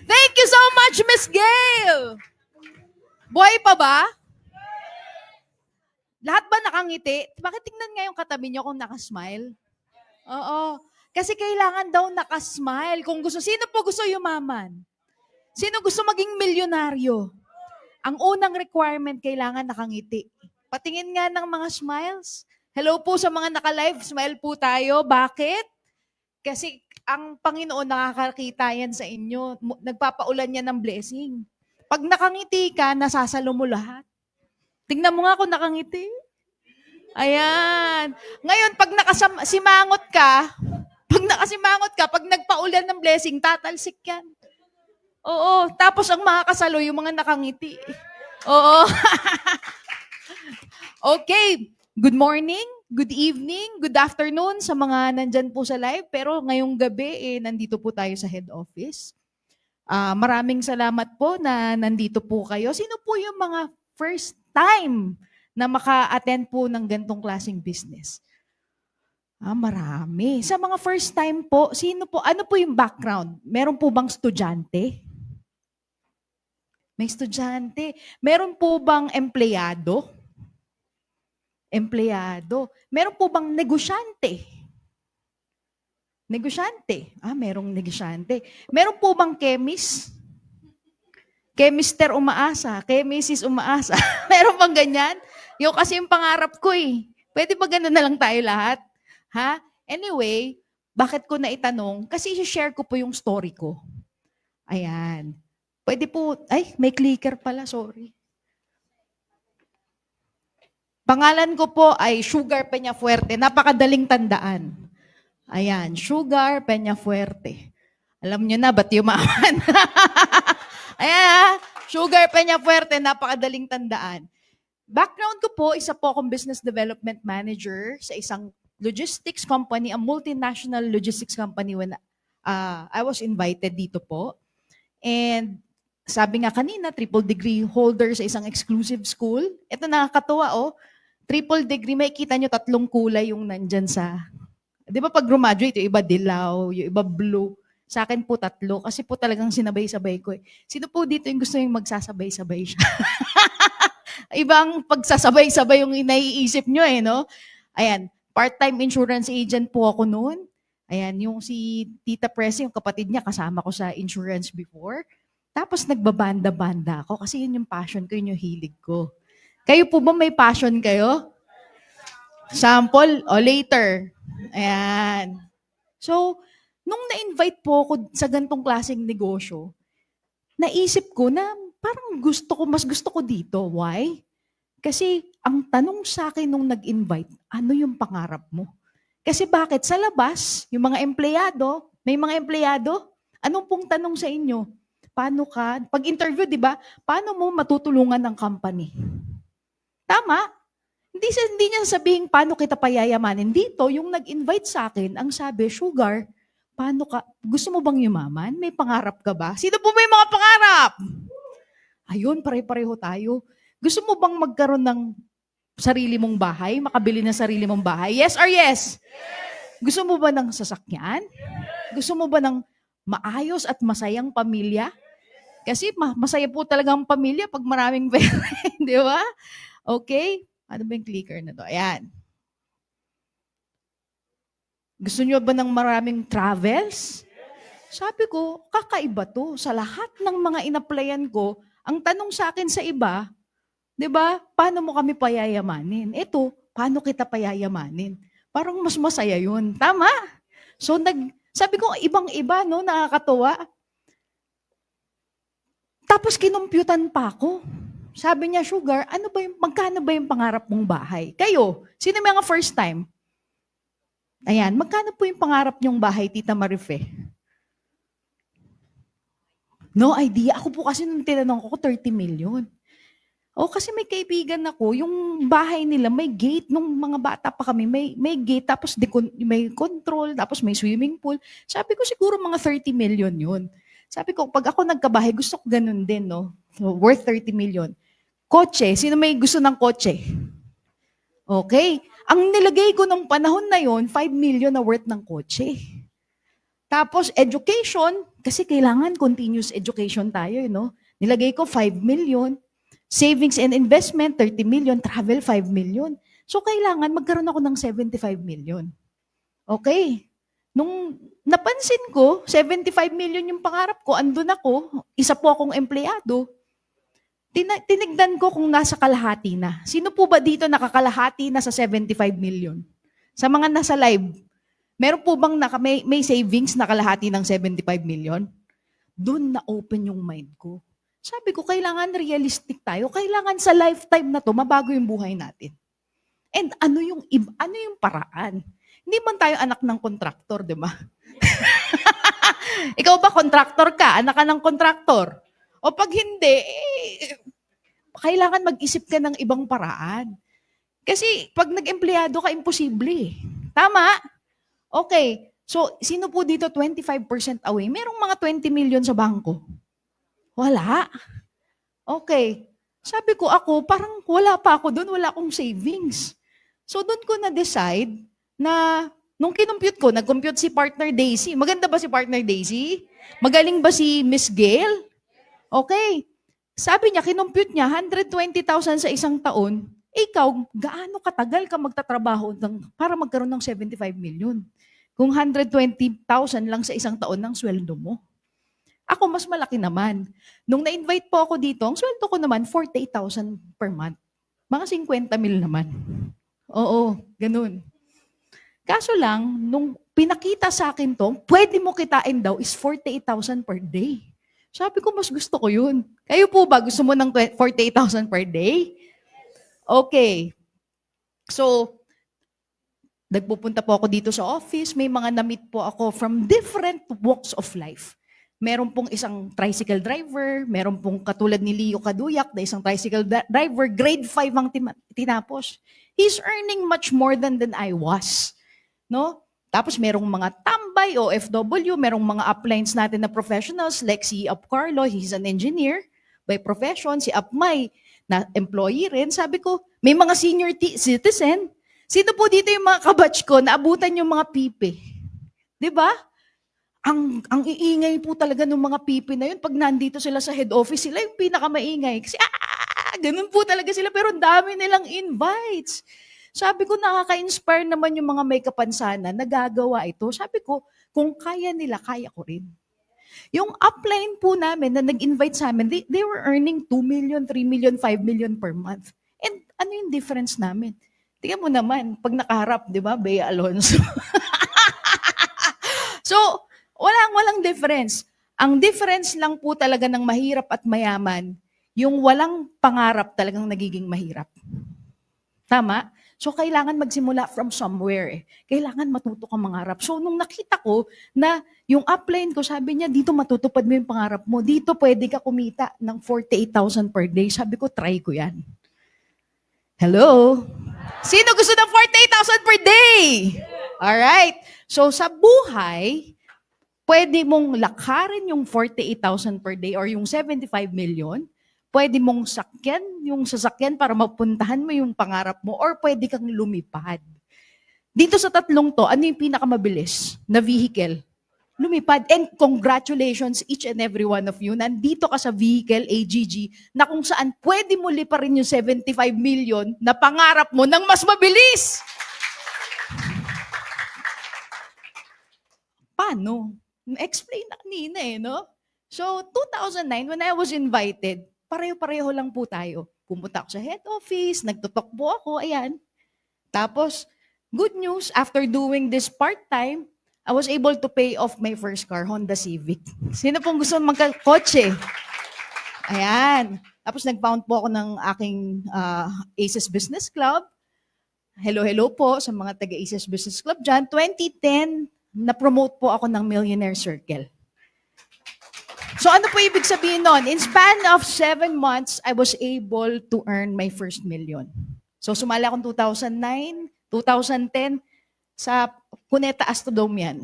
Thank you so much, Miss Gail! Buhay pa ba? Lahat ba nakangiti? Bakit tingnan nga yung katabi niyo kung nakasmile? Oo. Kasi kailangan daw nakasmile. Kung gusto, sino po gusto yumaman? Sino gusto maging milyonaryo? Ang unang requirement, kailangan nakangiti. Patingin nga ng mga smiles. Hello po sa mga naka-live. Smile po tayo. Bakit? Kasi ang Panginoon nakakakita yan sa inyo. Nagpapaulan yan ng blessing. Pag nakangiti ka, nasasalo mo lahat. Tingnan mo nga kung nakangiti. Ayan. Ngayon, pag nakasimangot ka, pag nagpaulan ng blessing, tatalsik yan. Oo. Tapos ang mga kasalo, yung mga nakangiti. Oo. Okay. Good morning, good evening, good afternoon sa mga nandyan po sa live. Pero ngayong gabi, nandito po tayo sa head office. Maraming salamat po na nandito po kayo. Sino po yung mga first time na maka-attend po ng gantong klaseng business? Marami. Sa mga first time po, ano po yung background? Meron po bang estudyante? May estudyante. Meron po bang empleyado? Empleyado. Meron po bang negosyante? Negosyante. Merong negosyante. Meron po bang chemist? Chemister umaasa. Chemisis umaasa. Meron bang ganyan? Yung kasi yung pangarap ko eh. Pwede ba ganun na lang tayo lahat? Ha? Anyway, bakit ko na itanong? Kasi i-share ko po yung story ko. Ayan. Pwede po, may clicker pala, sorry. Pangalan ko po ay Sugar Peñafuerte. Napakadaling tandaan. Ayan, Sugar Peñafuerte. Alam nyo na, ba't yumaman? Ayan, Sugar Peñafuerte, napakadaling tandaan. Background ko po, isa po akong business development manager sa isang logistics company, a multinational logistics company when I was invited dito po. And sabi nga kanina, triple degree holder sa isang exclusive school. Ito nakakatuwa, triple degree, may kita nyo 3 kulay yung nandyan sa, di ba pag graduate, yung iba dilaw, yung iba blue. Sa akin po 3, kasi po talagang sinabay-sabay ko eh. Sino po dito yung gusto yung magsasabay-sabay siya? Ibang pagsasabay-sabay yung naiisip nyo eh, no? Ayan, part-time insurance agent po ako noon. Ayan, yung si Tita Presi, yung kapatid niya, kasama ko sa insurance before. Tapos nagbabanda-banda ako kasi yun yung passion ko, yun yung hilig ko. Kayo po ba may passion kayo? Sample o later? Ayan. So, nung na-invite po ako sa gantong klaseng negosyo, naisip ko na parang mas gusto ko dito. Why? Kasi ang tanong sa akin nung nag-invite, ano yung pangarap mo? Kasi bakit? Sa labas, yung mga empleyado, may mga empleyado, anong pong tanong sa inyo? Paano ka, pag interview, di ba, paano mo matutulungan ng company? Tama? Hindi niya sabihin paano kita payayamanin. Dito, yung nag-invite sa akin, ang sabi, Sugar, paano ka, gusto mo bang yumaman? May pangarap ka ba? Sino po may mga pangarap? Ayun, pare-pareho tayo. Gusto mo bang magkaroon ng sarili mong bahay? Makabili ng sarili mong bahay? Yes or yes? Gusto mo ba ng sasakyan? Gusto mo ba ng maayos at masayang pamilya? Kasi masaya po talaga ang pamilya pag maraming pera, di ba? Okay? Ano ba yung clicker na to? Ayan. Gusto nyo ba ng maraming travels? Sabi ko, kakaiba to. Sa lahat ng mga inaplayan ko, ang tanong sa akin sa iba, di ba, paano mo kami payayamanin? Ito, paano kita payayamanin? Parang mas masaya yun. Tama? So, sabi ko, ibang-iba, no? Nakakatuwa. Tapos kinumputan pa ako. Sabi niya, Sugar, magkano ba yung pangarap mong bahay? Kayo, sino may mga first time? Ayan, magkano po yung pangarap niyong bahay, Tita Marife? No idea. Ako po kasi nung tinanong ko, 30 million. Kasi may kaibigan ako, yung bahay nila may gate. Nung mga bata pa kami, may gate, tapos may control, tapos may swimming pool. Sabi ko siguro mga 30 million yun. Sabi ko, pag ako nagkabahay, gusto ko ganun din, no? So, worth 30 million. Kotse, sino may gusto ng kotse? Okay. Ang nilagay ko nung panahon na yon, 5 million na worth ng kotse. Tapos education, kasi kailangan continuous education tayo, Nilagay ko 5 million, savings and investment 30 million, travel 5 million. So kailangan magkaroon ako ng 75 million. Okay. Nung napansin ko, 75 million yung pangarap ko, andun ako, isa po akong empleyado, tinignan ko kung nasa kalahati na. Sino po ba dito nakakalahati na sa 75 million? Sa mga nasa live, meron po bang may savings na kalahati ng 75 million? Doon na-open yung mind ko. Sabi ko, kailangan realistic tayo. Kailangan sa lifetime na to, mabago yung buhay natin. And ano yung paraan? Hindi man tayo anak ng kontraktor, di ba? Ikaw ba kontraktor ka? Anak ka ng kontraktor? O pag hindi, kailangan mag-isip ka ng ibang paraan. Kasi pag nag-empleyado ka, imposible. Tama? Okay. So, sino po dito 25% away? Merong mga 20 million sa bangko. Wala. Okay. Sabi ko ako, parang wala pa ako doon, wala akong savings. So, doon ko na-decide na, nung kinumpute ko, nag-compute si Partner Daisy. Maganda ba si Partner Daisy? Magaling ba si Miss Gail? Okay. Sabi niya, kinumpute niya, 120,000 sa isang taon. Ikaw, gaano katagal ka magtatrabaho para magkaroon ng 75 million? Kung 120,000 lang sa isang taon ng sweldo mo. Ako, mas malaki naman. Nung na-invite po ako dito, ang sweldo ko naman, 48,000 per month. Mga 50 mil naman. Oo, ganun. Kaso lang, nung pinakita sa akin to, pwede mo kitain daw is 48,000 per day. Sabi ko, mas gusto ko yun. Kayo po ba, gusto mo ng 48,000 per day? Okay. So, nagpupunta po ako dito sa office, may mga na-meet po ako from different walks of life. Meron pong isang tricycle driver, meron pong katulad ni Leo Kaduyak na isang tricycle driver, grade 5 ang tinapos. He's earning much more than I was. No? Tapos merong mga tambay o OFW, merong mga uplines natin na professionals like si Up Carlo, he's an engineer by profession, si Up May, na employee rin. Sabi ko, may mga senior citizen. Sino po dito yung mga kabatch ko na abutan yung mga pipe? 'Di ba? Ang iingay po talaga ng mga pipi na yun. Pag nandito sila sa head office, sila yung pinakamaingay. Kasi, ganun po talaga sila. Pero dami nilang invites. Sabi ko, nakaka-inspire naman yung mga may kapansanan na gagawa ito. Sabi ko, kung kaya nila, kaya ko rin. Yung upline po namin na nag-invite sa amin, they were earning 2 million, 3 million, 5 million per month. And ano yung difference namin? Tingnan mo naman, pag nakaharap, di ba, Bea Alonso. So, walang difference. Ang difference lang po talaga ng mahirap at mayaman, yung walang pangarap talagang nagiging mahirap. Tama? So, kailangan magsimula from somewhere. Kailangan matuto kang mangarap. So, nung nakita ko na yung upline ko, sabi niya, dito matutupad mo yung pangarap mo. Dito pwede ka kumita ng 48,000 per day. Sabi ko, try ko yan. Hello? Sino gusto ng 48,000 per day? Alright. So, sa buhay, pwede mong lakarin yung 48,000 per day or yung 75 million. Pwede mong sakyan yung sasakyan para mapuntahan mo yung pangarap mo or pwede kang lumipad. Dito sa tatlong to, ano yung pinakamabilis na vehicle? Lumipad. And congratulations each and every one of you. Nandito ka sa vehicle AGG na kung saan pwede mo liparin yung 75 million na pangarap mo ng mas mabilis. Paano? Explain na kanina no? So, 2009, when I was invited, pareho-pareho lang po tayo. Pumunta ako sa head office, nagtutok po ako, ayan. Tapos, good news, after doing this part-time, I was able to pay off my first car, Honda Civic. Sino pong gusto magkakotse? Ayan. Tapos nag-found po ako ng aking Aces Business Club. Hello po sa mga taga-Aces Business Club dyan. 2010, na-promote po ako ng Millionaire Circle. So ano po ibig sabihin nun? In span of 7 months, I was able to earn my first million. So sumali akong 2009, 2010, sa Cuneta Astrodome yan.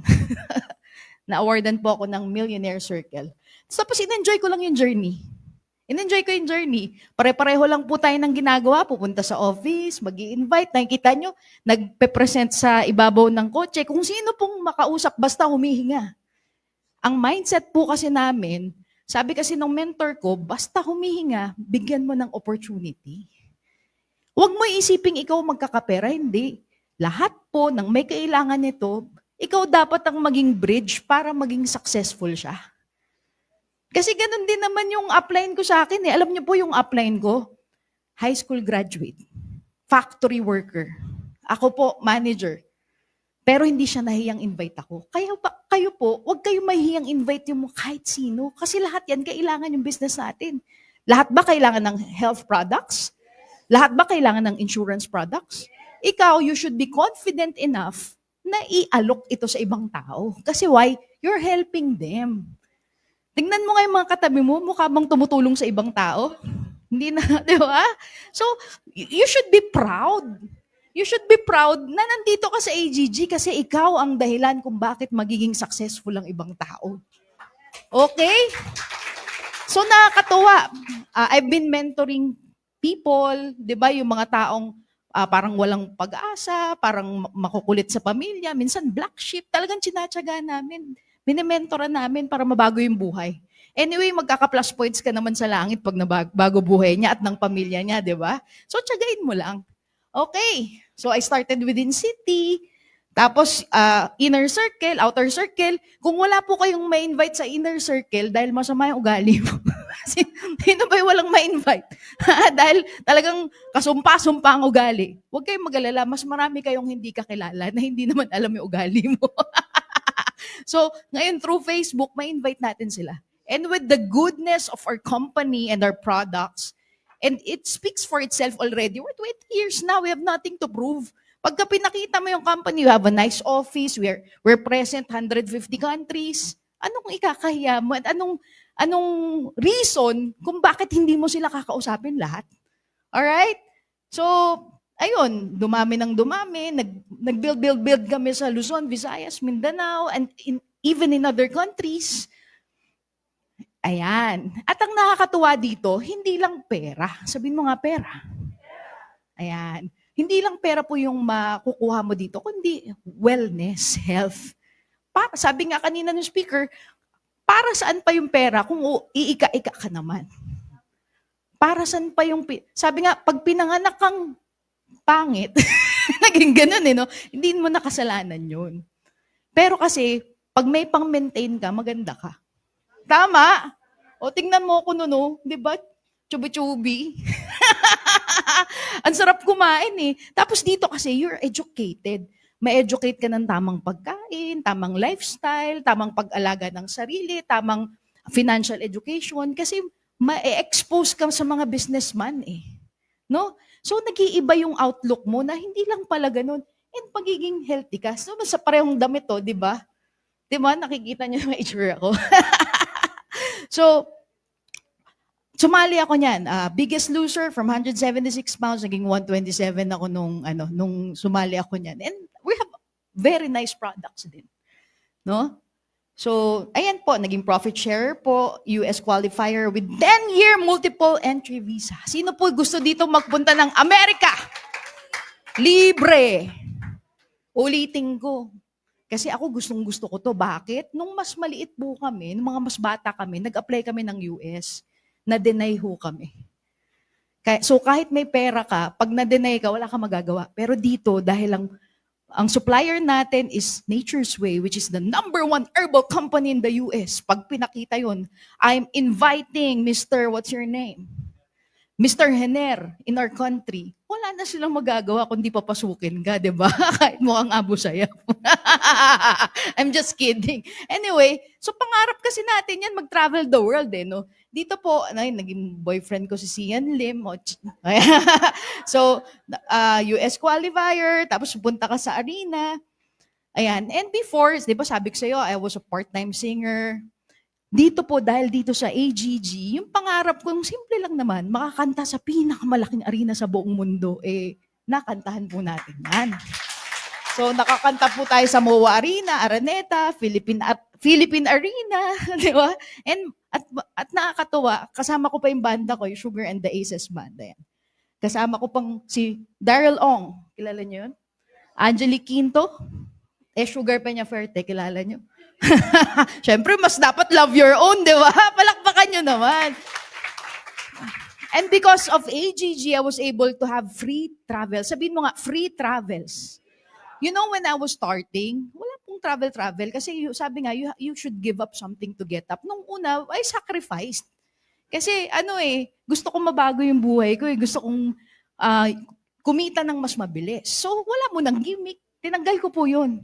Na-awardan po ako ng Millionaire Circle. Tapos in-enjoy ko lang yung journey. In-enjoy ko yung journey. Pare-pareho lang po tayo ng ginagawa. Pupunta sa office, mag-i-invite. Nakikita nyo, nagpe-present sa ibabaw ng kotse. Kung sino pong makausap, basta humihinga. Ang mindset po kasi namin, sabi kasi ng mentor ko, basta humihinga, bigyan mo ng opportunity. Huwag mo isiping ikaw magkakapera, hindi. Lahat po ng may kailangan nito, ikaw dapat ang maging bridge para maging successful siya. Kasi ganun din naman yung upline ko sa akin eh. Alam niyo po yung upline ko? High school graduate, factory worker. Ako po, manager. Pero hindi siya nahiyang invite ako. Kayo po, huwag kayong mahihiyang invite yung kahit sino. Kasi lahat yan, kailangan yung business natin. Lahat ba kailangan ng health products? Lahat ba kailangan ng insurance products? Ikaw, you should be confident enough na i-alok ito sa ibang tao. Kasi why? You're helping them. Tingnan mo nga yung mga katabi mo, mukha bang tumutulong sa ibang tao? Hindi na, di ba? So, you should be proud. You should be proud na nandito ka sa AGG kasi ikaw ang dahilan kung bakit magiging successful ang ibang tao. Okay? So, nakakatuwa. I've been mentoring people, di ba, yung mga taong parang walang pag-asa, parang makukulit sa pamilya, minsan black sheep, talagang tsinatsaga namin. Minimentoran namin para mabago yung buhay. Anyway, magkaka-plus points ka naman sa langit pag nabago buhay niya at ng pamilya niya, di ba? So, tsagain mo lang. Okay. So, I started within city, tapos inner circle, outer circle. Kung wala po kayong ma-invite sa inner circle dahil masama yung ugali mo, sino ba yung walang ma-invite? Dahil talagang kasumpa-sumpa ang ugali. Huwag kayong mag-alala, mas marami kayong hindi kakilala na hindi naman alam yung ugali mo. So, ngayon through Facebook, ma-invite natin sila. And with the goodness of our company and our products, and it speaks for itself already. We're 20 years now, we have nothing to prove. Pagka pinakita mo yung company, we have a nice office, we're present 150 countries. Anong ikakahiya mo? At anong reason kung bakit hindi mo sila kakausapin lahat? Alright? So, ayun, dumami ng dumami, nag-build kami sa Luzon, Visayas, Mindanao, and even in other countries. Ayan. At ang nakakatuwa dito, hindi lang pera. Sabihin mo nga pera. Ayan. Hindi lang pera po yung makukuha mo dito, kundi wellness, health. Sabi nga kanina ng speaker, para saan pa yung pera kung iika-ika ka naman? Para saan pa yung... Sabi nga, pag pinanganak kang pangit, naging ganun no? Hindi mo nakasalanan yun. Pero kasi, pag may pang-maintain ka, maganda ka. Tama? O tingnan mo ako no, di ba? Chubi-chubi. Ang sarap kumain eh. Tapos dito kasi, you're educated. Ma-educate ka ng tamang pagkain, tamang lifestyle, tamang pag-alaga ng sarili, tamang financial education. Kasi ma-expose ka sa mga businessman eh. No? So, nag-iiba yung outlook mo na hindi lang pala ganun. And pagiging healthy ka. So, sa parehong damit to, di ba? Di ba? Nakikita niyo yung itsura ko. So, sumali ako niyan. Biggest loser from 176 pounds, naging 127 ako nung sumali ako niyan. And we have very nice products din. No? So, ayan po, naging profit share po, US qualifier with 10-year multiple entry visa. Sino po gusto dito magpunta ng Amerika? Libre. Ulitin ko. Kasi ako gustong-gusto ko to. Bakit? Nung mas maliit po kami, nung mga mas bata kami, nag-apply kami ng US, na-deny ho kami. So kahit may pera ka, pag na-deny ka, wala ka magagawa. Pero dito, dahil ang supplier natin is Nature's Way, which is the #1 herbal company in the US. Pag pinakita yun, I'm inviting Mr. What's your name? Mr. Hener in our country, wala na silang magagawa kundi papasukin ka, di ba? Kahit mukhang Abu Sayyaf. I'm just kidding. Anyway, so pangarap kasi natin yan, mag-travel the world eh, no? Dito po, naging boyfriend ko si Sian Lim. So, US qualifier, tapos punta ka sa arena. Ayan. And before, di ba sabi ko sa'yo, I was a part-time singer. Dito po, dahil dito sa AGG, yung pangarap ko, yung simple lang naman, makakanta sa pinakamalaking arena sa buong mundo, nakantahan po natin yan. So, nakakanta po tayo sa MOA Arena, Araneta, Philippine Arena, di ba? At nakakatuwa, kasama ko pa yung banda ko, yung Sugar and the Aces banda yan. Kasama ko pang si Daryl Ong, kilala niyo yun? Angelique Quinto, Sugar Peñafuerte, kilala niyo? Siyempre, mas dapat love your own, di ba? Palakpakan nyo naman. And because of AGG, I was able to have free travel. Sabihin mo nga, free travels. You know, when I was starting, wala pong travel-travel. Kasi sabi nga, you should give up something to get up. Nung una, I sacrificed. Kasi gusto kong mabago yung buhay ko. Gusto kong kumita ng mas mabilis. So, wala mo ng gimmick. Tinanggal ko po yun.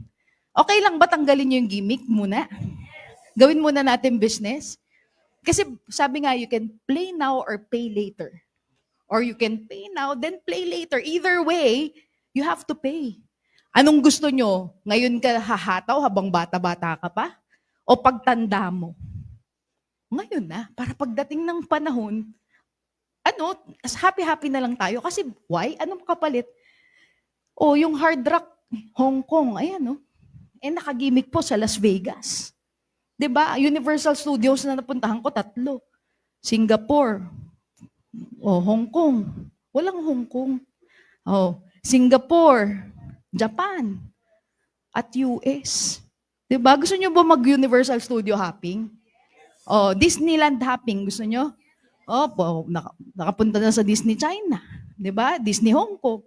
Okay lang ba tanggalin yung gimmick muna? Gawin muna natin business? Kasi sabi nga, you can play now or pay later. Or you can pay now, then play later. Either way, you have to pay. Anong gusto nyo? Ngayon ka hahataw habang bata-bata ka pa? O pagtanda mo? Ngayon na, para pagdating ng panahon, happy-happy na lang tayo. Kasi why? Anong kapalit? Yung Hard Rock, Hong Kong, ayan nakagimik po sa Las Vegas. 'Di ba? Universal Studios na napuntahan ko, 3. Singapore. Hong Kong. Walang Hong Kong. Singapore. Japan. At US. 'Di ba? Gusto niyo ba mag-Universal Studio hopping? Disneyland hopping. Gusto niyo? Nakapunta na sa Disney China. 'Di ba? Disney Hong Kong.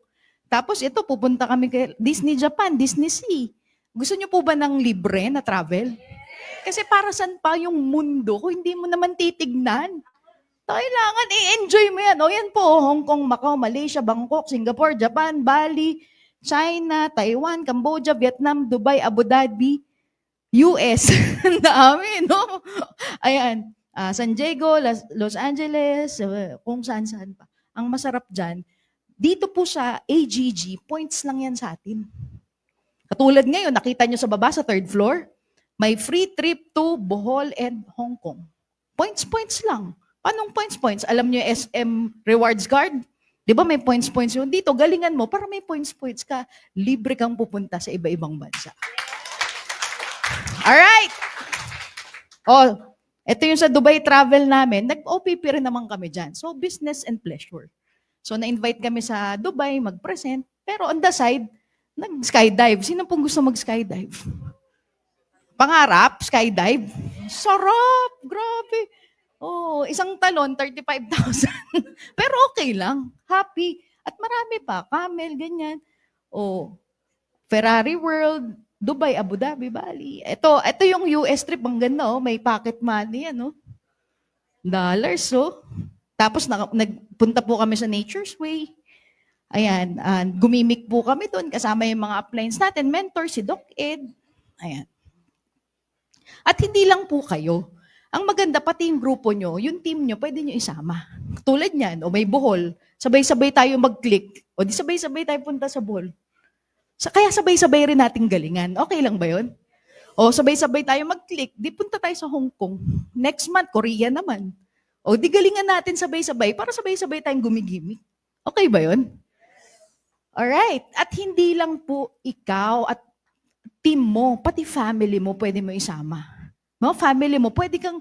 Tapos ito, pupunta kami kay Disney Japan, Disney Sea. Gusto niyo po ba ng libre na travel? Kasi para saan pa yung mundo kung hindi mo naman titignan? Kailangan i-enjoy mo yan. Yan po, Hong Kong, Macau, Malaysia, Bangkok, Singapore, Japan, Bali, China, Taiwan, Cambodia, Vietnam, Dubai, Abu Dhabi, US. Ang dami, no? Ayan. San Diego, Los Angeles, kung saan-saan pa. Ang masarap dyan, dito po sa AGG, points lang yan sa atin. Katulad ngayon, nakita nyo sa baba sa 3rd floor, may free trip to Bohol and Hong Kong. Points lang. Anong points? Alam nyo yung SM Rewards Card? Di ba may points yun? Dito, galingan mo para may points ka. Libre kang pupunta sa iba-ibang bansa. Alright! Ito yung sa Dubai travel namin. Nag-OPP rin naman kami dyan. So, business and pleasure. So, na-invite kami sa Dubai, mag-present. Pero on the side, nag-skydive. Sino pong gusto mag-skydive? Pangarap, skydive? Sarap! Grabe! Isang talon, 35,000. Pero okay lang. Happy. At marami pa. Camel, ganyan. Ferrari World, Dubai, Abu Dhabi, Bali. Ito yung US trip. Ang ganda, may pocket money, dollars, Tapos nagpunta po kami sa Nature's Way. Ayan, gumimik po kami doon kasama yung mga uplines natin, mentor, si Doc Ed. Ayan. At hindi lang po kayo. Ang maganda, pati yung grupo nyo, yung team nyo, pwede nyo isama. Tulad niyan, may Bohol, sabay-sabay tayo mag-click. Di sabay-sabay tayo punta sa Bohol. Kaya sabay-sabay rin nating galingan. Okay lang ba yun? Sabay-sabay tayo mag-click, di punta tayo sa Hong Kong. Next month, Korea naman. Di galingan natin sabay-sabay para sabay-sabay tayong gumigimik. Okay ba yun? Alright. At hindi lang po ikaw at team mo, pati family mo, pwede mo isama. Family mo, pwede ka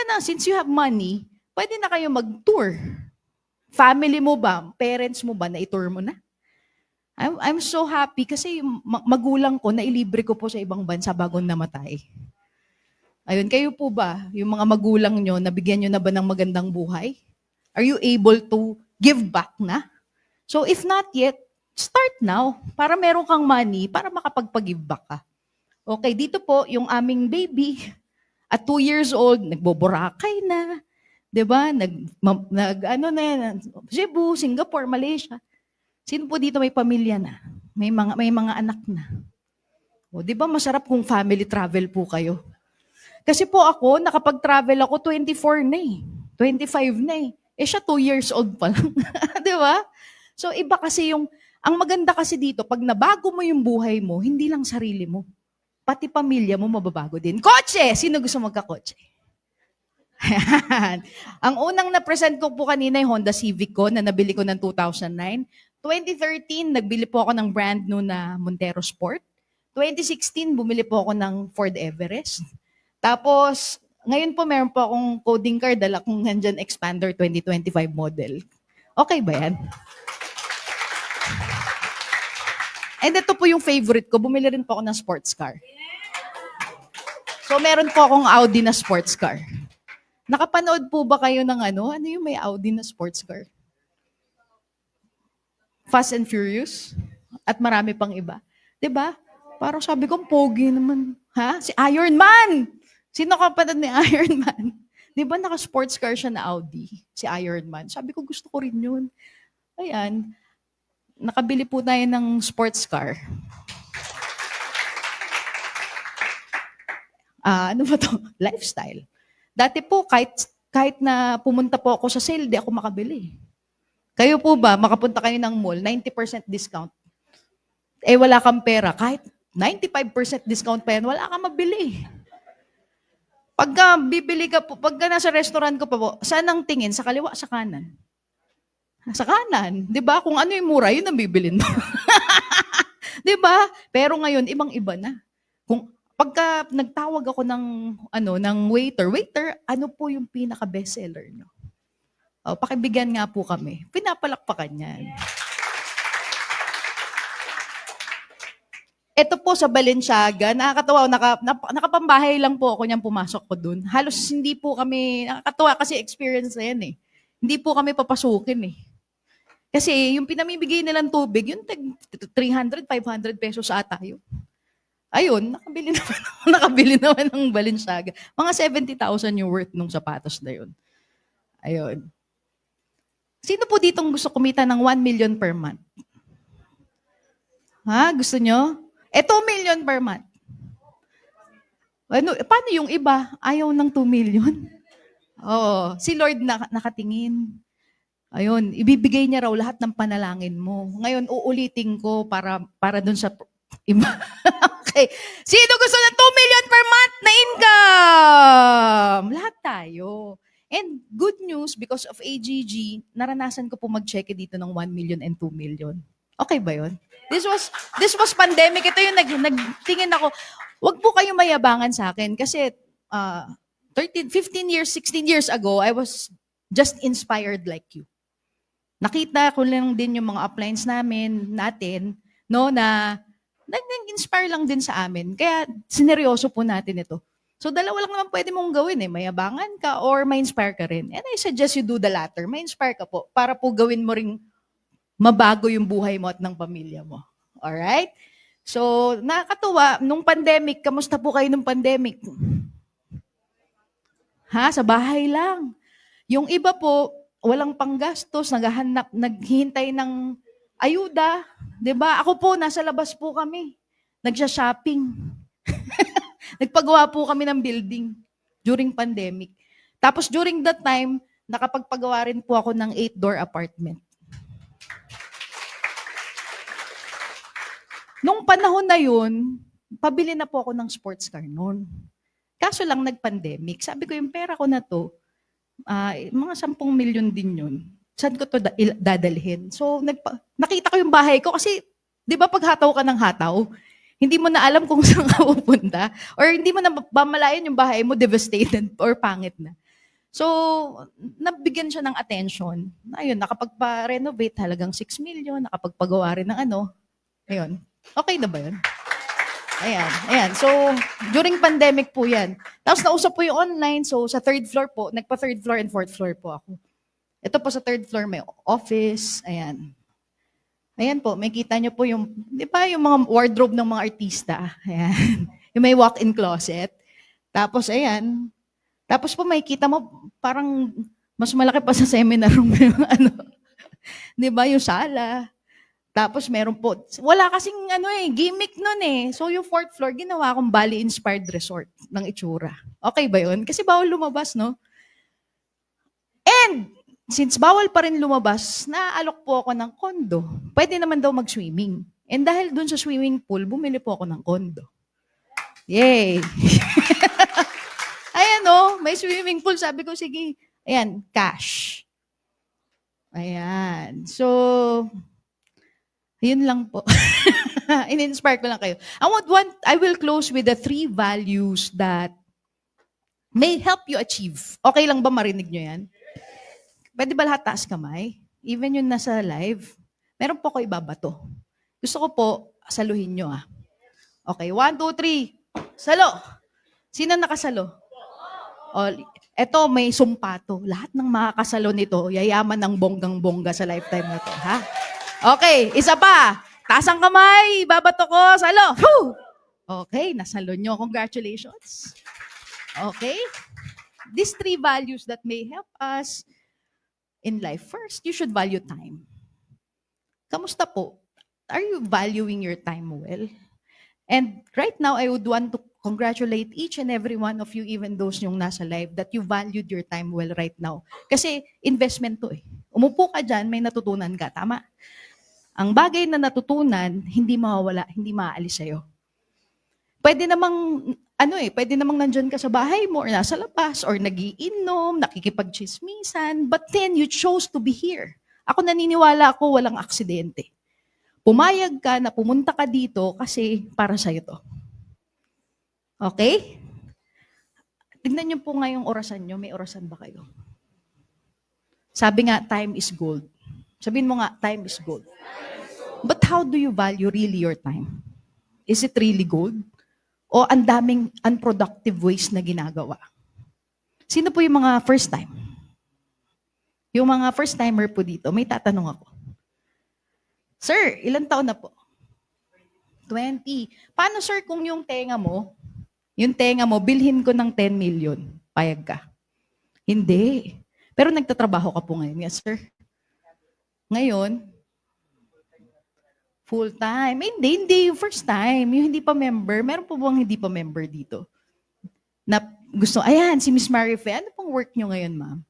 na, since you have money, pwede na kayo mag-tour. Family mo ba, parents mo ba, na-tour mo na? I'm so happy kasi yung magulang ko, nailibre ko po sa ibang bansa bago namatay. Ayun, kayo po ba, yung mga magulang nyo, nabigyan nyo na ba ng magandang buhay? Are you able to give back na? So if not yet, start now para meron kang money para makapagpag-give back ka. Okay, dito po yung aming baby at 2 years old, nagboborakay na, 'di ba? Cebu, Singapore, Malaysia. Sino po dito may pamilya na? May mga anak na. 'Di ba masarap kung family travel po kayo? Kasi po ako, nakapag-travel ako 24 na 25 na siya 2 years old pa lang. 'Di ba? So iba kasi ang maganda kasi dito, pag nabago mo yung buhay mo, hindi lang sarili mo. Pati pamilya mo mababago din. Kotse! Sino gusto magka-kotse? Ang unang na-present ko po kanina yung Honda Civic ko na nabili ko ng 2009. 2013, nagbili po ako ng brand new na Montero Sport. 2016, bumili po ako ng Ford Everest. Tapos, ngayon po meron po akong coding card, dala kong nandyan Expander 2025 model. Okay ba yan? And ito po yung favorite ko. Bumili rin po ako ng sports car. So meron po akong Audi na sports car. Nakapanood po ba kayo ng ano? Ano yung may Audi na sports car? Fast and Furious? At marami pang iba. 'Di ba? Parang sabi ko, pogi naman. Ha? Si Iron Man! Sino kapatid ni Iron Man? 'Di ba naka-sports car siya na Audi? Si Iron Man. Sabi ko, gusto ko rin yun. Ayan. Nakabili po tayo ng sports car. Ano ba to? Lifestyle. Dati po, kahit na pumunta po ako sa sale, di ako makabili. Kayo po ba, makapunta kayo ng mall, 90% discount. Eh wala kang pera, kahit 95% discount pa yan, wala kang mabili. Pagka bibili ka po, pagka nasa restaurant ko pa po, saan ang tingin? Sa kaliwa, sa kanan? Sa kanan. Di ba? Kung ano yung mura, yun ang bibilin mo. Di ba? Pero ngayon, ibang-iba na. Kung pagka nagtawag ako ng waiter, ano po yung pinaka bestseller nyo? Oh, pakibigyan nga po kami. Pinapalakpakan yan. Ito po sa Balenciaga, nakakatawa, nakapambahay lang po ako niyang pumasok ko dun. Halos hindi po kami, nakakatawa kasi experience na yan eh. Hindi po kami papasukin eh. Kasi yung pinamimigay nilang tubig, yung 300, 500 pesos ata yun. Ayun, nakabili naman ng Balenciaga. Mga 70,000 yung worth nung sapatos na yun. Ayun. Sino po ditong gusto kumita ng 1 million per month? Ha? Gusto nyo? 2 million per month. Ano, paano yung iba? Ayaw ng 2 million? Oo. Si Lord nakatingin. Ayun, ibibigay niya raw lahat ng panalangin mo. Ngayon, uulitin ko para dun sa iba. Okay. Sino gusto ng 2 million per month na income? Lahat tayo. And good news, because of AGG, naranasan ko po mag-check dito ng 1 million and 2 million. Okay ba yun? This was pandemic. Ito yung nagtingin ako. Wag po kayong mayabangan sa akin kasi 15 years, 16 years ago, I was just inspired like you. Nakita ko lang din yung mga uplines natin, no, na nag-inspire lang din sa amin. Kaya sineryoso po natin ito. So dalawa lang naman pwede mong gawin eh. Mayabangan ka or ma-inspire ka rin. And I suggest you do the latter. Ma-inspire ka po para po gawin mo ring mabago yung buhay mo at ng pamilya mo. Alright? So, nakakatuwa, nung pandemic, kamusta po kayo nung pandemic? Ha? Sa bahay lang. Yung iba po, walang panggastos, naghihintay ng ayuda. 'Di ba? Ako po, nasa labas po kami. Nagsha-shopping. Nagpagawa po kami ng building during pandemic. Tapos during that time, nakapagpagawa rin po ako ng 8-door apartment. Nung panahon na yun, pabili na po ako ng sports car noon. Kaso lang nag-pandemic. Sabi ko, yung pera ko na to, mga 10 milyon din yun. Saan ko to dadalhin? So, nakita ko yung bahay ko kasi, di ba pag hataw ka ng hataw, hindi mo na alam kung saan ka pupunta or hindi mo na mamalayan yung bahay mo devastated or pangit na. So, nabigyan siya ng attention. Ayun, nakapagpa-renovate halagang 6 million, nakapagpagawa rin ng ano. Ayun. Okay na ba yun? Ayan. So, during pandemic po yan. Tapos nausap po yung online. So, sa 3rd floor po, nagpa 3rd floor and 4th floor po ako. Ito po sa 3rd floor may office. Ayan. Ayan po, may kita nyo po yung, di ba yung mga wardrobe ng mga artista? Ayan. Yung may walk-in closet. Tapos, ayan. Tapos po may kita mo, parang mas malaki pa sa seminar room yung ano. Di ba, yung sala. Tapos meron po, wala kasing gimmick nun eh. So yung 4th floor, ginawa akong Bali-inspired resort ng itsura. Okay ba yun? Kasi bawal lumabas, no? And, since bawal pa rin lumabas, naaalok po ako ng kondo. Pwede naman daw mag-swimming. And dahil dun sa swimming pool, bumili po ako ng kondo. Yay! Ayan may swimming pool. Sabi ko, sige, ayan, cash. Ayan. So, yun lang po. In-inspire ko lang kayo. I will close with the 3 values that may help you achieve. Okay lang ba marinig nyo yan? Pwede ba lahat taas kamay? Even yung nasa live. Meron po ako ibabato. Gusto ko po, saluhin nyo Okay, 1, 2, 3. Salo! Sino nakasalo? O, eto, may sumpa to. Lahat ng makakasalo nito, yayaman ng bonggang-bongga sa lifetime na to. Ha? Okay, isa pa. Taas ang kamay, babato ko, salo. Whew! Okay, nasalo nyo. Congratulations. Okay? These three values that may help us in life. First, you should value time. Kamusta po? Are you valuing your time well? And right now, I would want to congratulate each and every one of you, even those yung nasa live, that you valued your time well right now. Kasi investment to eh. Umupo ka dyan, may natutunan ka. Tama? Ang bagay na natutunan, hindi mawawala, hindi maaalis sa'yo. Pwede namang, pwede namang nandyan ka sa bahay mo, or nasa labas, or nagiinom, nakikipagchismisan, but then you chose to be here. Ako naniniwala ako, walang aksidente. Pumayag ka na pumunta ka dito kasi para sa'yo to. Okay? Tignan niyo po ngayong orasan niyo, may orasan ba kayo? Sabi nga, time is gold. Sabihin mo nga, time is gold. But how do you value really your time? Is it really gold? O ang daming unproductive ways na ginagawa? Sino po yung mga first time? Yung mga first timer po dito, may tatanong ako. Sir, ilang taon na po? 20. Paano sir kung yung tenga mo, bilhin ko ng 10 million, payag ka? Hindi. Pero nagtatrabaho ka po ngayon, yes sir? Ngayon, full time. Hindi. Yung first time. Yung hindi pa member. Meron po bang hindi pa member dito? Na gusto, ayan, si Miss Marife. Ano pong work nyo ngayon, ma'am?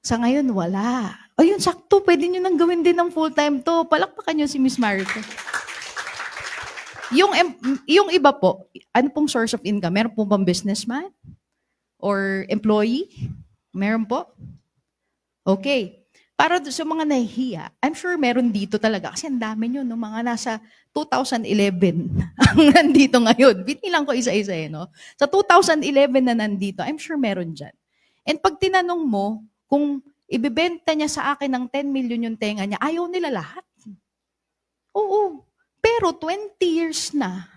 Sa ngayon, wala. Ayun, sakto. Pwede nyo nang gawin din ng full time to. Palakpakan nyo si Miss Marife. Yung iba po, ano pong source of income? Meron po bang businessman? Or employee? Meron po? Okay. Para sa mga nahihiya, I'm sure meron dito talaga. Kasi ang dami nyo, no? Mga nasa 2011 ang nandito ngayon. Binilang ko isa-isa no? Sa 2011 na nandito, I'm sure meron dyan. And pag tinanong mo, kung ibibenta niya sa akin ng 10 million yung tenga niya, ayaw nila lahat. Oo. Pero 20 years na,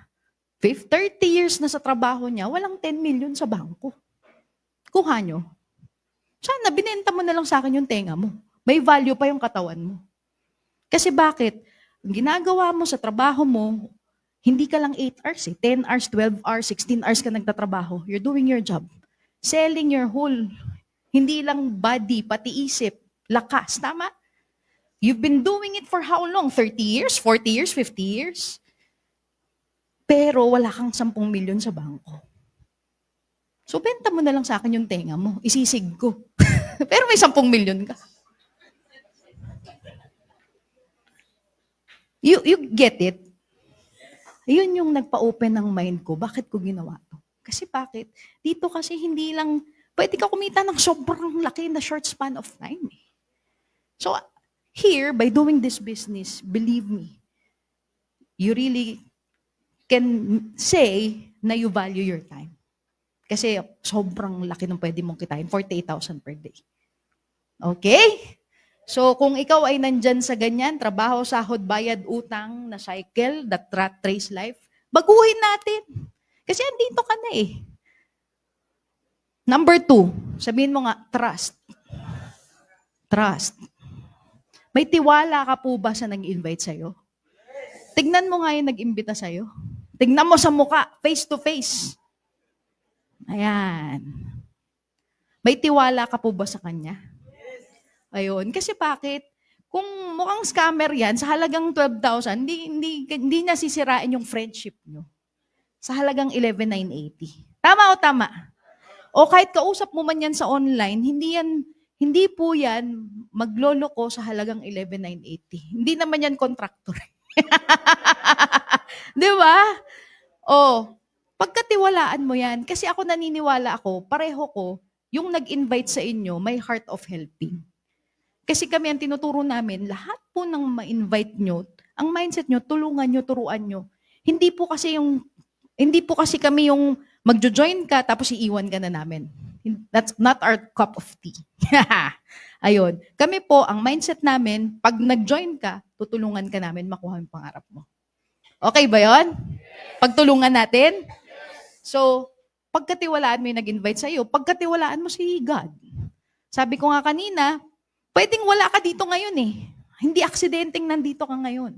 30 years na sa trabaho niya, walang 10 million sa bangko. Kuha nyo. Sana, binenta mo na lang sa akin yung tenga mo. May value pa yung katawan mo. Kasi bakit? Ang ginagawa mo sa trabaho mo, hindi ka lang 8 hours 10 hours, 12 hours, 16 hours ka nagtatrabaho. You're doing your job. Selling your whole, hindi lang body, pati isip, lakas. Tama? You've been doing it for how long? 30 years? 40 years? 50 years? Pero wala kang 10 milyon sa bangko. So, benta mo na lang sa akin yung tenga mo. Isisig ko. Pero may 10 milyon ka. You get it? Yun yung nagpa-open ng mind ko. Bakit ko ginawa to? Kasi bakit? Dito kasi hindi lang, pwede ka kumita ng sobrang laki na short span of time. So, here, by doing this business, believe me, you really can say na you value your time. Kasi sobrang laki ng pwede mong kitain, 48,000 per day. Okay? So, kung ikaw ay nandyan sa ganyan, trabaho, sahod, bayad, utang, na cycle, that rat race life, baguhin natin. Kasi andito ka na eh. Number 2, sabihin mo nga, trust. Trust. May tiwala ka po ba sa nag-invite sa'yo? Tignan mo nga yung nag-imbita sa'yo. Tignan mo sa muka, face to face. Ayan. May tiwala ka po ba sa kanya? Ayun. Kasi bakit? Kung mukhang scammer yan, sa halagang 12,000, hindi niya sisirain yung friendship nyo. Sa halagang 11,980. Tama o tama? O kahit kausap mo man yan sa online, hindi po yan magloloko sa halagang 11,980. Hindi naman yan contractor. Di ba? O, pagkatiwalaan mo yan, kasi ako naniniwala ako, pareho ko, yung nag-invite sa inyo, may heart of helping. Kasi kami ang tinuturo namin, lahat po ng ma-invite nyo, ang mindset nyo, tulungan nyo, turuan nyo. Hindi po kasi kami yung magjo-join ka tapos iiwan ka na namin. That's not our cup of tea. Ayun. Kami po, ang mindset namin, pag nag-join ka, tutulungan ka namin makuha yung pangarap mo. Okay ba yon? Pagtulungan natin? So, pagkatiwalaan mo yung nag-invite sa'yo, pagkatiwalaan mo si God. Sabi ko nga kanina, pwedeng wala ka dito ngayon eh. Hindi aksidenteng nandito ka ngayon.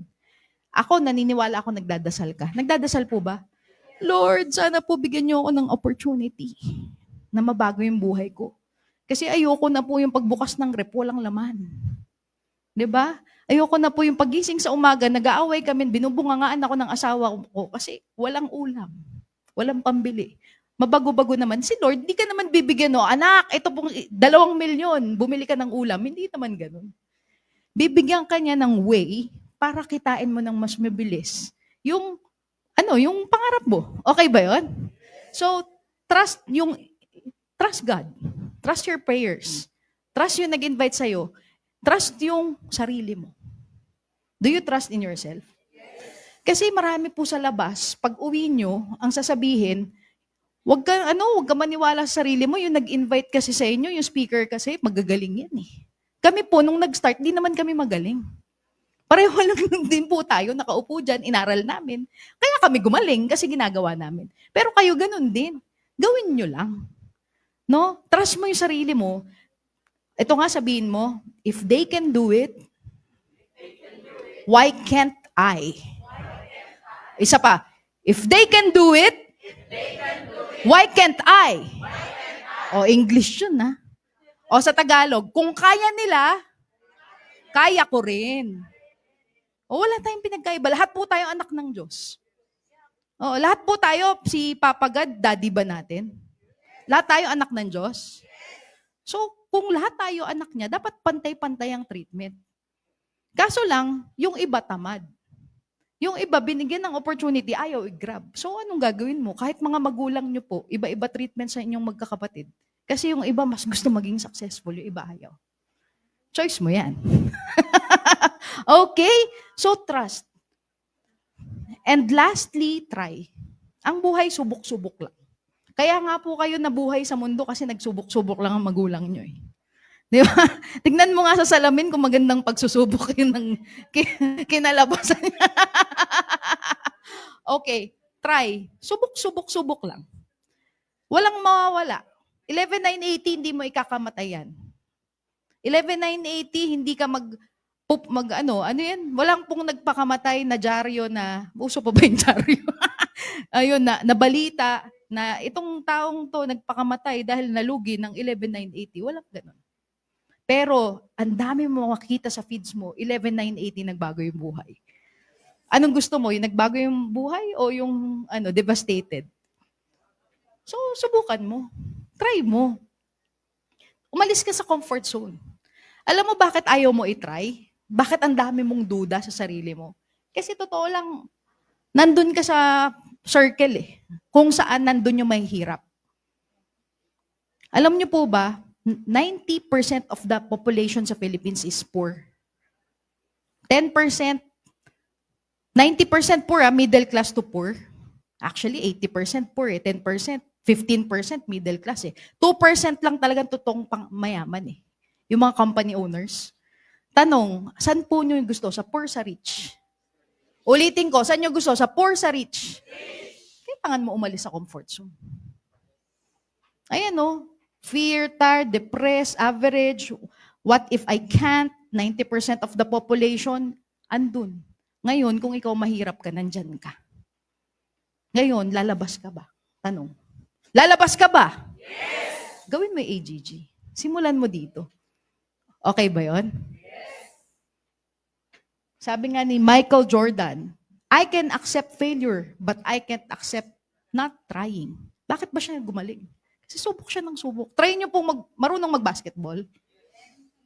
Ako, naniniwala ako nagdadasal ka. Nagdadasal po ba? Lord, sana po bigyan niyo ako ng opportunity na mabago yung buhay ko. Kasi ayoko na po yung pagbukas ng rep, walang laman. 'Di ba? Ayoko na po yung pagising sa umaga, nag-aaway kami, binubungangaan ako ng asawa ko kasi walang ulam, walang pambili. Mabago-bago naman. Si Lord, di ka naman bibigyan, no, anak, ito pong 2 milyon, bumili ka ng ulam. Hindi naman ganun. Bibigyan ka niya ng way para kitain mo ng mas mabilis yung, yung pangarap mo. Okay ba yon? So, trust God. Trust your prayers. Trust yung nag-invite sa'yo. Trust yung sarili mo. Do you trust in yourself? Kasi marami po sa labas, pag uwi nyo, ang sasabihin, wag ka maniwala sa sarili mo, yung nag-invite kasi sa inyo, yung speaker kasi, magagaling yan eh. Kami po, nung nag-start, di naman kami magaling. Pareho lang din po tayo, nakaupo dyan, inaral namin. Kaya kami gumaling kasi ginagawa namin. Pero kayo ganun din. Gawin nyo lang. No? Trust mo yung sarili mo. Ito nga sabihin mo, if they can do it, why can't I? Isa pa, if they can do it, why can't I? O, English yun, ha? O, sa Tagalog, kung kaya nila, kaya ko rin. O, wala tayong pinagkaiba. Lahat po tayo anak ng Diyos. O, lahat po tayo, si Papa God, daddy ba natin? Lahat tayo anak ng Diyos. So, kung lahat tayo anak niya, dapat pantay-pantay ang treatment. Kaso lang, yung iba tamad. Yung iba, binigyan ng opportunity, ayaw i-grab. So, anong gagawin mo? Kahit mga magulang nyo po, iba-iba treatment sa inyong magkakapatid. Kasi yung iba, mas gusto maging successful, yung iba ayaw. Choice mo yan. Okay? So, trust. And lastly, try. Ang buhay, subok-subok lang. Kaya nga po kayo nabuhay sa mundo kasi nagsubok-subok lang ang magulang nyo eh. Di ba? Tignan mo nga sa salamin kung magandang pagsusubok yun ng kinalabasan niya. Okay, try. Subok lang. Walang mawawala. 11,980, hindi mo ikakamatay yan. 11,980, hindi ka ano yan? Walang pong nagpakamatay na dyaryo na, uso pa ba yung dyaryo? Ayun, na balita, na itong taong to nagpakamatay dahil nalugi ng 11,980. Walang ganun. Pero, ang dami mo makikita sa feeds mo, 11,980 nagbago yung buhay. Anong gusto mo? Yung nagbago yung buhay o yung devastated? So, subukan mo. Try mo. Umalis ka sa comfort zone. Alam mo bakit ayaw mo i-try? Bakit ang dami mong duda sa sarili mo? Kasi totoo lang, nandun ka sa circle eh. Kung saan nandun yung mahihirap. Alam niyo po ba, 90% of the population sa Philippines is poor. 10%, 90% poor, middle class to poor. Actually, 80% poor eh, 10%, 15% middle class eh. 2% lang talagang totoong mayaman eh. Yung mga company owners. Tanong, saan po nyo gusto? Sa poor, sa rich? Ulitin ko, saan nyo gusto? Sa poor, sa rich? Kailangan mo umalis sa comfort zone. Ayan o, fear, tired, depressed, average, what if I can't? 90% of the population, andun. Ngayon, kung ikaw mahirap ka, nandyan ka. Ngayon, lalabas ka ba? Tanong. Lalabas ka ba? Yes! Gawin mo yung AGG. Simulan mo dito. Okay ba yon? Yes! Sabi nga ni Michael Jordan, I can accept failure, but I can't accept not trying. Bakit ba siya gumaling? Kasi subok siya ng subok. Try niyo pong marunong mag-basketball?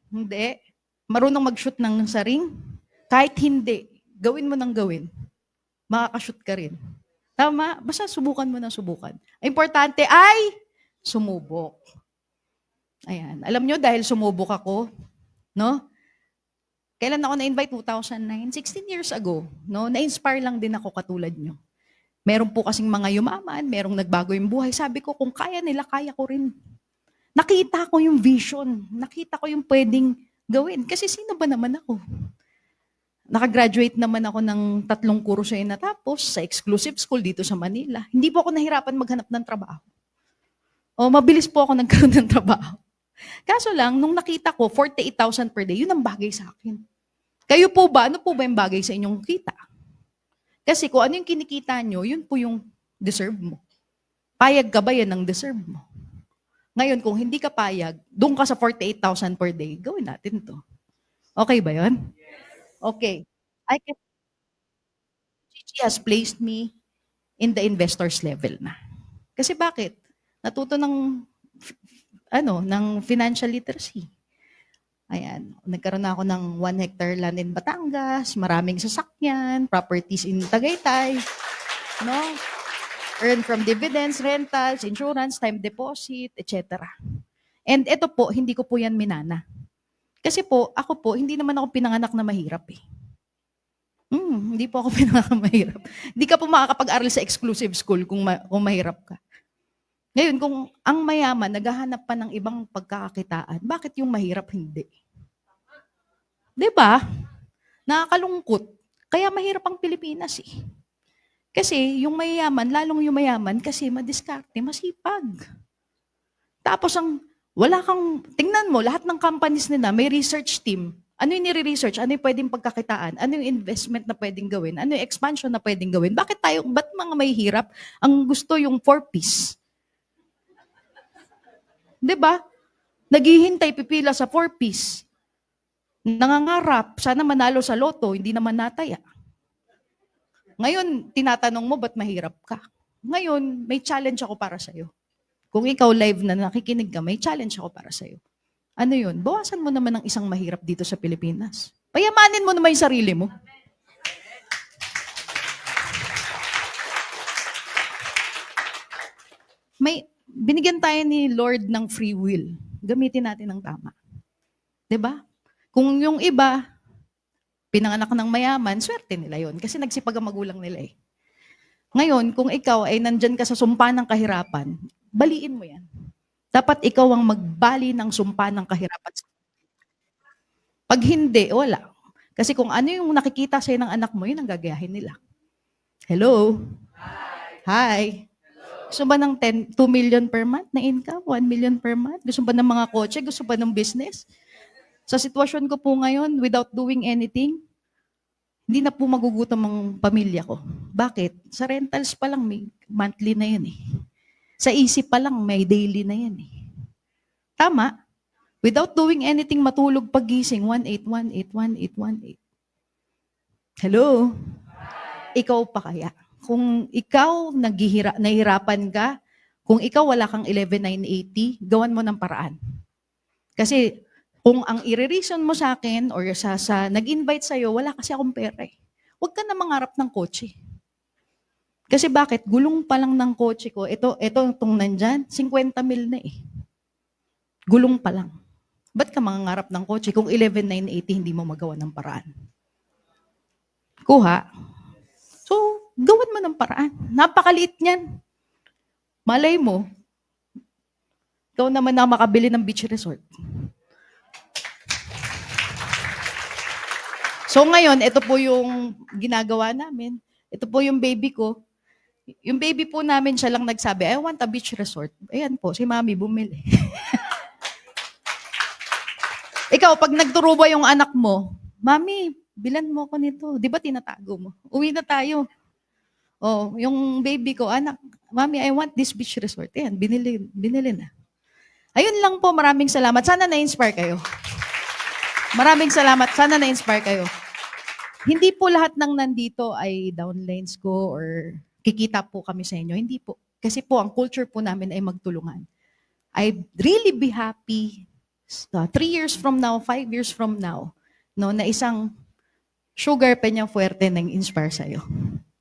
Hindi. Marunong mag-shoot ng saring? Kahit hindi, gawin mo ng gawin. Makakashoot ka rin. Tama? Basta subukan mo ng subukan. Importante ay sumubok. Ayan. Alam nyo, dahil sumubok ako, no? Kailan ako na-invite? 2009, 16 years ago. No? Na-inspire lang din ako katulad nyo. Meron po kasing mga yumaman, merong nagbago yung buhay. Sabi ko, kung kaya nila, kaya ko rin. Nakita ko yung vision. Nakita ko yung pwedeng gawin. Kasi sino ba naman ako? Nakagraduate naman ako ng 3 kurso ay natapos sa exclusive school dito sa Manila. Hindi po ako nahirapan maghanap ng trabaho. O mabilis po ako nagkaroon ng trabaho. Kaso lang, nung nakita ko, 48,000 per day, yun ang bagay sa akin. Kayo po ba, ano po ba yung bagay sa inyong kita? Kasi kung ano yung kinikita nyo, yun po yung deserve mo. Payag ka ba yan ang deserve mo? Ngayon, kung hindi ka payag, doon ka sa 48,000 per day, gawin natin to. Okay ba yun? Okay. She has placed me in the investor's level na. Kasi bakit? Natuto ng financial literacy. Ayan, nagkaroon na ako ng 1 hectare land in Batangas, maraming sasakyan, properties in Tagaytay, no? Earn from dividends, rentals, insurance, time deposit, etc. And ito po, hindi ko po yan minana. Kasi po, ako po, hindi naman ako pinanganak na mahirap eh. Hindi po ako pinanganak na mahirap. Hindi ka po makakapag-aral sa exclusive school kung mahirap ka. Ngayon, kung ang mayaman naghahanap pa ng ibang pagkakakitaan, bakit yung mahirap hindi? 'Di ba? Nakakalungkot. Kaya mahirap ang Pilipinas eh. Kasi yung mayaman, lalong yung mayaman kasi madiskarte, masipag. Tapos tingnan mo, lahat ng companies nila may research team. Ano yung nire-research? Ano yung pwedeng pagkakitaan? Ano yung investment na pwedeng gawin? Ano yung expansion na pwedeng gawin? Ba't mga mahihirap ang gusto yung 4Ps? 'Di ba? Naghihintay pipila sa 4Ps. Nangangarap, sana manalo sa loto, hindi naman nataya. Ngayon, tinatanong mo, ba't mahirap ka? Ngayon, may challenge ako para sa'yo. Kung ikaw live na nakikinig ka, may challenge ako para sa'yo. Ano yun? Bawasan mo naman ng isang mahirap dito sa Pilipinas. Payamanin mo naman yung sarili mo. Binigyan tayo ni Lord ng free will. Gamitin natin ng tama. 'Di ba? Kung yung iba, pinanganak ng mayaman, swerte nila yon kasi nagsipag ang magulang nila eh. Ngayon, kung ikaw ay nandyan ka sa sumpa ng kahirapan, baliin mo yan. Dapat ikaw ang magbali ng sumpa ng kahirapan. Pag hindi, wala. Kasi kung ano yung nakikita sa'yo ng anak mo, yun ang gagayahin nila. Hello? Hi. Gusto ba ng 2 million per month na income? 1 million per month? Gusto ba ng mga kotse? Gusto ba ng business? Sa sitwasyon ko po ngayon, without doing anything, hindi na po magugutom ang pamilya ko. Bakit? Sa rentals pa lang, may monthly na yan eh. Sa isip pa lang, may daily na yan eh. Tama? Without doing anything, matulog pagising, 18181818. Hello? Ikaw pa kaya? Kung ikaw nahihirapan ka, kung ikaw wala kang 11,980, gawan mo ng paraan. Kasi kung ang i-reason mo sa akin or sa nag-invite sa'yo, wala kasi akong pera eh. Huwag ka na mangarap ng kotse. Kasi bakit? Gulong pa lang ng kotse ko, itong nandyan, 50 mil na eh. Gulong pa lang. Ba't ka mangangarap ng kotse kung 11,980 hindi mo magawa ng paraan? Kuha. So, gawan mo ng paraan. Napakaliit niyan. Malay mo, ikaw naman na makabili ng beach resort. So ngayon, ito po yung ginagawa namin. Ito po yung baby ko. Yung baby po namin, siya lang nagsabi, I want a beach resort. Ayan po, si mami bumili. Ikaw, pag nagturo ba yung anak mo, Mami, bilan mo ako nito. Di ba tinatago mo? Uwi na tayo. Oh, yung baby ko, anak, Mami, I want this beach resort. Ayan, binili na. Ayun lang po, maraming salamat. Sana na-inspire kayo. Maraming salamat. Sana na-inspire kayo. Hindi po lahat ng nandito ay downlines ko or kikita po kami sa inyo. Hindi po. Kasi po, ang culture po namin ay magtulungan. I'd really be happy 3 years from now, 5 years from now, no, na isang sugar penyang fuerte nang inspire sa'yo.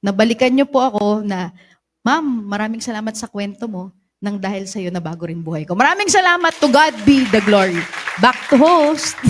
Nabalikan niyo po ako na, Ma'am, maraming salamat sa kwento mo nang dahil sa'yo na bago rin buhay ko. Maraming salamat. To God be the glory. Back to host.